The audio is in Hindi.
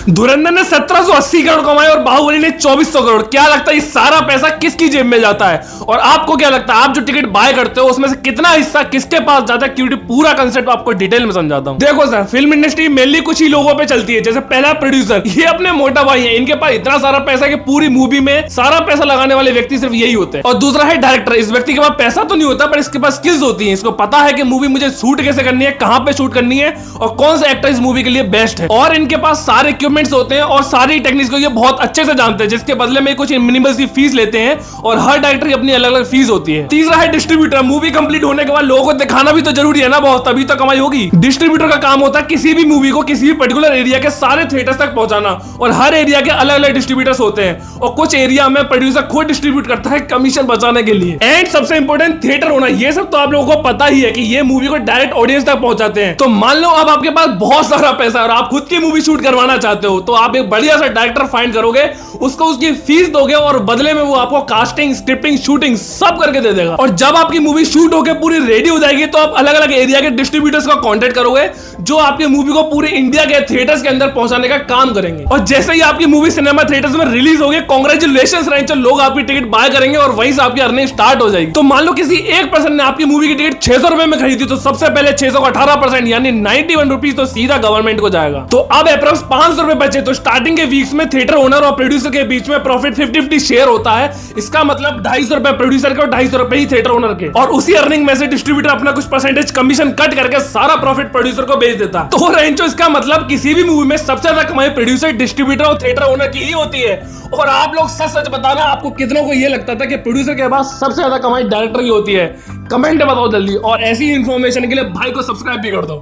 धुरंधर ने 1780 करोड़ कमाए और बाहुबली ने 2400 करोड़। क्या लगता है ये सारा पैसा किसकी जेब में जाता है? और आपको क्या लगता है आप जो टिकट बाय करते हो उसमें से कितना हिस्सा किसके पास जाता है? क्योंकि पूरा कंसेप्ट आपको डिटेल में समझाता हूं। देखो सर, फिल्म इंडस्ट्री मेनली कुछ ही लोगों पे चलती है। जैसे पहला प्रोड्यूसर, ये अपने मोटा भाई है, इनके पास इतना सारा पैसा कि पूरी मूवी में सारा पैसा लगाने वाले व्यक्ति सिर्फ यही होते हैं। और दूसरा है डायरेक्टर, इस व्यक्ति के पास पैसा तो नहीं होता पर इसके पास स्किल्स होती है। इसको पता है कि मूवी मुझे शूट कैसे करनी है, कहां पे शूट करनी है और कौन सा एक्टर इस मूवी के लिए बेस्ट है। और इनके पास सारे इक्विपमेंट्स होते हैं और सारी टेक्निक्स को ये बहुत अच्छे से जानते हैं, जिसके बदले में कुछ मिनिमल सी फीस लेते हैं और हर डायरेक्टर की अपनी अलग अलग फीस होती है। तीसरा है डिस्ट्रीब्यूटर। मूवी कंप्लीट होने के बाद लोगों को दिखाना भी तो जरूरी है ना बहुत, तभी तो कमाई होगी। डिस्ट्रीब्यूटर का काम होता है किसी भी मूवी को किसी भी पर्टिकुलर एरिया के सारे थिएटर्स तक पहुंचाना, और हर एरिया के अलग अलग डिस्ट्रीब्यूटर्स होते हैं और कुछ एरिया में प्रोड्यूसर खुद डिस्ट्रीब्यूट करता है कमीशन बचाने के लिए। एंड सबसे इंपॉर्टेंट थिएटर होना। ये सब तो आप लोगों को पता ही है कि ये मूवी को डायरेक्ट ऑडियंस तक पहुंचाते हैं। तो मान लो अब आपके पास बहुत सारा पैसा और आप खुद की मूवी शूट करवाना चाहते हो, तो आप एक बढ़िया सा डायरेक्टर फाइंड करोगे, उसको उसकी फीस दोगे और बदले में वो आपको कास्टिंग, स्क्रिप्टिंग, शूटिंग सब करके दे देगा। और जब आपकी मूवी शूट होकर पूरी रेडी हो जाएगी तो आप अलग अलग एरिया के डिस्ट्रीब्यूटर्स का कांटेक्ट करोगे जो आपकी मूवी को पूरे इंडिया के थिएटर्स के अंदर पहुंचाने का काम करेंगे। और जैसे ही आपकी मूवी सिनेमा थिएटर्स में रिलीज होगी, कांग्रेचुलेशंस रहें, लोग आपकी टिकट बाय करेंगे और वहीं से आपकी अर्निंग स्टार्ट हो जाएगी। तो मान लो किसी एक पर्सन ने आपकी मूवी की टिकट 600 रुपए में खरीदी, तो सबसे पहले 600 का 18% यानी 91 रुपीज तो सीधा गवर्नमेंट को जाएगा। तो अब अप्रोक्स 500 रुपए बचे। तो स्टार्टिंग के वीक्स में थिएटर ओनर और प्रोड्यूसर के बीच में प्रॉफिट 50-50 शेयर होता है। इसका मतलब 250 रुपए प्रोड्यूसर के और 250 रुपए ही थिएटर ओनर के, और उसी अर्निंग में से डिस्ट्रीब्यूटर अपना कुछ परसेंटेज कमीशन कट करके सारा प्रॉफिट प्रोड्यूसर को बेच देता। तो रेंचो, इसका मतलब किसी भी मूवी में सबसे ज्यादा कमाई प्रोड्यूसर, डिस्ट्रीब्यूटर और थिएटर ओनर की ही होती है। और आप लोग सच सच बताना, आपको कितनों को ये लगता था कि प्रोड्यूसर के पास सबसे ज्यादा कमाई डायरेक्टर की होती है? कमेंट में बताओ जल्दी, और ऐसी इंफॉर्मेशन के लिए भाई को सब्सक्राइब भी कर दो।